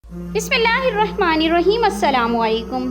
बिस्मिल्लाहिर्रहमानिर्रहीम, अस्सलाम वालेकुम।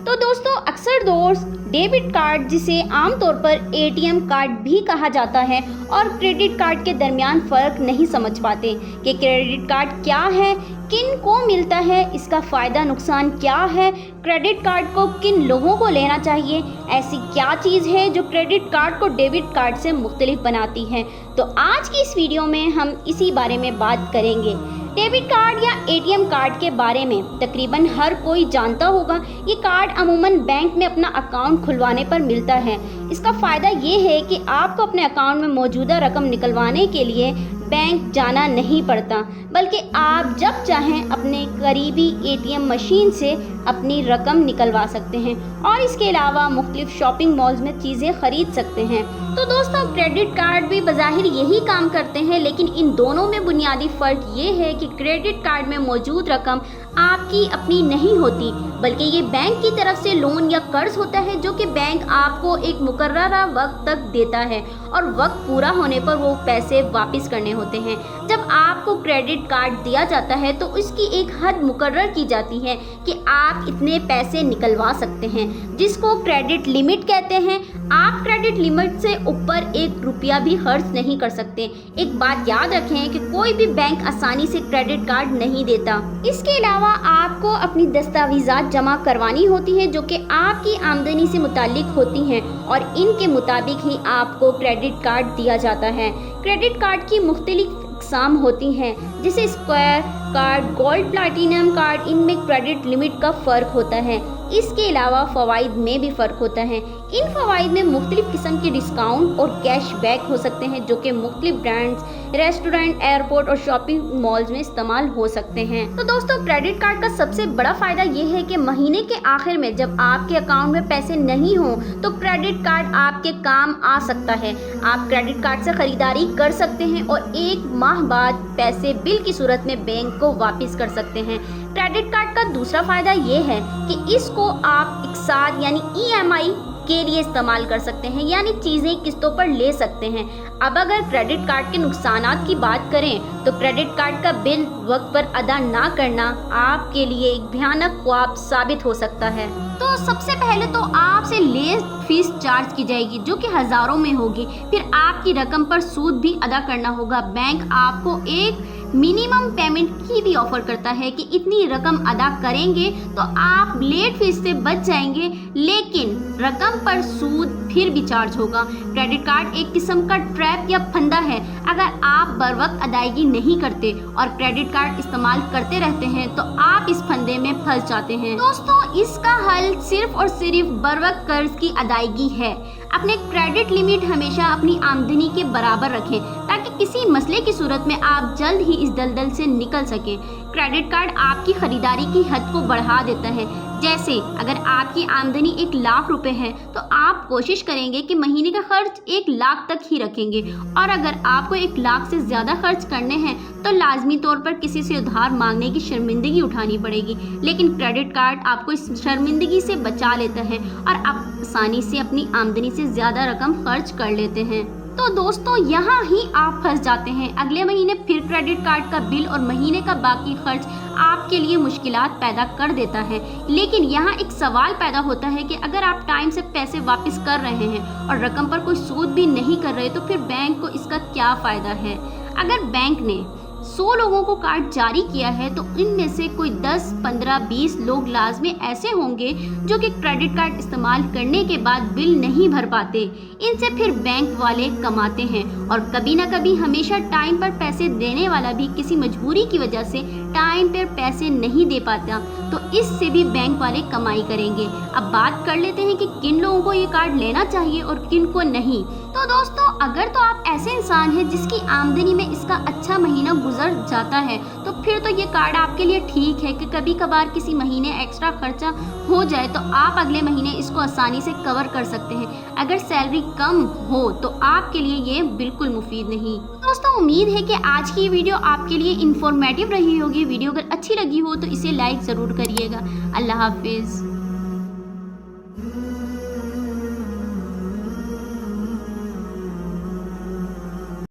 तो दोस्तों, अक्सर दोस्त डेबिट कार्ड, जिसे आमतौर पर एटीएम कार्ड भी कहा जाता है, और क्रेडिट कार्ड के दरमियान फ़र्क नहीं समझ पाते कि क्रेडिट कार्ड क्या है, किन को मिलता है, इसका फ़ायदा नुकसान क्या है, क्रेडिट कार्ड को किन लोगों को लेना चाहिए, ऐसी क्या चीज़ है जो क्रेडिट कार्ड को डेबिट कार्ड से मुख्तलिफ बनाती है। तो आज की इस वीडियो में हम इसी बारे में बात करेंगे। डेबिट कार्ड या एटीएम कार्ड के बारे में तकरीबन हर कोई जानता होगा। ये कार्ड अमूमन बैंक में अपना अकाउंट खुलवाने पर मिलता है। इसका फ़ायदा ये है कि आपको अपने अकाउंट में मौजूदा रकम निकलवाने के लिए बैंक जाना नहीं पड़ता, बल्कि आप जब चाहें अपने करीबी एटीएम मशीन से अपनी रकम निकलवा सकते हैं और इसके अलावा मुख्तलिफ शॉपिंग मॉल्स में चीज़ें ख़रीद सकते हैं। तो दोस्तों, क्रेडिट कार्ड भी बज़ाहिर यही काम करते हैं, लेकिन इन दोनों में बुनियादी फ़र्क ये है कि क्रेडिट कार्ड में मौजूद रकम आपकी अपनी नहीं होती, बल्कि ये बैंक की तरफ से लोन या कर्ज होता है जो कि बैंक आपको एक मुकर्ररा वक्त तक देता है और वक्त पूरा होने पर वो पैसे वापस करने होते हैं। जब आपको क्रेडिट कार्ड दिया जाता है तो उसकी एक हद मुकर्रर की जाती है कि आप इतने पैसे निकलवा सकते हैं, जिसको क्रेडिट लिमिट कहते हैं। आप क्रेडिट लिमिट से ऊपर एक रुपया भी खर्च नहीं कर सकते। एक बात याद रखें कि कोई भी बैंक आसानी से क्रेडिट कार्ड नहीं देता। इसके अलावा आपको अपनी दस्तावेज़ात जमा करवानी होती है जो कि आपकी आमदनी से मुताल्लिक होती हैं और इनके मुताबिक ही आपको क्रेडिट कार्ड दिया जाता है। क्रेडिट कार्ड की मुख्तलिफ अक़साम होती हैं, जैसे square card, gold, platinum card. इनमें क्रेडिट लिमिट का फ़र्क होता है। इसके अलावा फ़वाइद में भी फ़र्क होता है। इन फ़वाइद में मुख्तलिफ़ किस्म के डिस्काउंट और कैश बैक हो सकते हैं जो कि मुख्तलिफ ब्रांड्स, रेस्टोरेंट, एयरपोर्ट और शॉपिंग मॉल्स में इस्तेमाल हो सकते हैं। तो दोस्तों, क्रेडिट कार्ड का सबसे बड़ा फ़ायदा ये है कि महीने के आखिर में जब आपके अकाउंट में पैसे नहीं हों तो क्रेडिट कार्ड आपके काम आ सकता है। आप क्रेडिट कार्ड से ख़रीदारी कर सकते हैं और एक माह बाद पैसे बिल की सूरत में बैंक को वापस कर सकते हैं। क्रेडिट कार्ड का दूसरा फ़ायदा ये है कि इसको आप एक साथ यानी EMI के लिए इस्तेमाल कर सकते हैं, यानी चीज़ें किस्तों पर ले सकते हैं। अब अगर क्रेडिट कार्ड के नुकसानात की बात करें तो क्रेडिट कार्ड का बिल वक्त पर अदा ना करना आपके लिए एक भयानक ख्वाब साबित हो सकता है। तो सबसे पहले तो आपसे लेट फीस चार्ज की जाएगी जो कि हज़ारों में होगी। फिर आपकी रकम पर सूद भी अदा करना होगा। बैंक आपको एक मिनिमम पेमेंट की भी ऑफर करता है कि इतनी रकम अदा करेंगे तो आप लेट फीस से बच जाएंगे, लेकिन रकम पर सूद फिर भी चार्ज होगा। क्रेडिट कार्ड एक किस्म का ट्रैप या फंदा है। अगर आप बर वक्त अदायगी नहीं करते और क्रेडिट कार्ड इस्तेमाल करते रहते हैं तो आप इस फंदे में फंस जाते हैं। दोस्तों, इसका हल सिर्फ और सिर्फ बर वक्त कर्ज की अदायगी है। अपने क्रेडिट लिमिट हमेशा अपनी आमदनी के बराबर रखें ताकि किसी मसले की सूरत में आप जल्द ही इस दलदल से निकल सकें। क्रेडिट कार्ड आपकी खरीदारी की हद को बढ़ा देता है। जैसे अगर आपकी आमदनी 1 लाख रुपए है तो आप कोशिश करेंगे कि महीने का खर्च 1 लाख तक ही रखेंगे, और अगर आपको 1 लाख से ज़्यादा खर्च करने हैं तो लाजमी तौर पर किसी से उधार मांगने की शर्मिंदगी उठानी पड़ेगी। लेकिन क्रेडिट कार्ड आपको इस शर्मिंदगी से बचा लेता है और आप आसानी से अपनी आमदनी से ज़्यादा रकम खर्च कर लेते हैं। तो दोस्तों, यहाँ ही आप फंस जाते हैं। अगले महीने फिर क्रेडिट कार्ड का बिल और महीने का बाकी खर्च आपके लिए मुश्किलात पैदा कर देता है। लेकिन यहाँ एक सवाल पैदा होता है कि अगर आप टाइम से पैसे वापस कर रहे हैं और रकम पर कोई सूद भी नहीं कर रहे तो फिर बैंक को इसका क्या फ़ायदा है। अगर बैंक ने 100 लोगों को कार्ड जारी किया है तो इनमें से कोई 10, 15, 20 लोग लाजमी ऐसे होंगे जो कि क्रेडिट कार्ड इस्तेमाल करने के बाद बिल नहीं भर पाते। इनसे फिर बैंक वाले कमाते हैं और कभी ना कभी हमेशा टाइम पर पैसे देने वाला भी किसी मजबूरी की वजह से टाइम पर पैसे नहीं दे पाता, तो इससे भी बैंक वाले कमाई करेंगे। अब बात कर लेते हैं कि किन लोगों को ये कार्ड लेना चाहिए और किन को नहीं। तो दोस्तों, अगर तो आप ऐसे इंसान हैं जिसकी आमदनी में इसका अच्छा महीना गुजर जाता है तो फिर तो ये कार्ड आपके लिए ठीक है कि कभी कभार किसी महीने एक्स्ट्रा खर्चा हो जाए तो आप अगले महीने इसको आसानी से कवर कर सकते हैं। अगर सैलरी कम हो तो आपके लिए ये बिल्कुल मुफीद नहीं। दोस्तों, उम्मीद है कि आज की ये वीडियो आपके लिए इंफॉर्मेटिव रही होगी। वीडियो अगर अच्छी लगी हो तो इसे लाइक ज़रूर करिएगा। अल्लाह हाफिज़।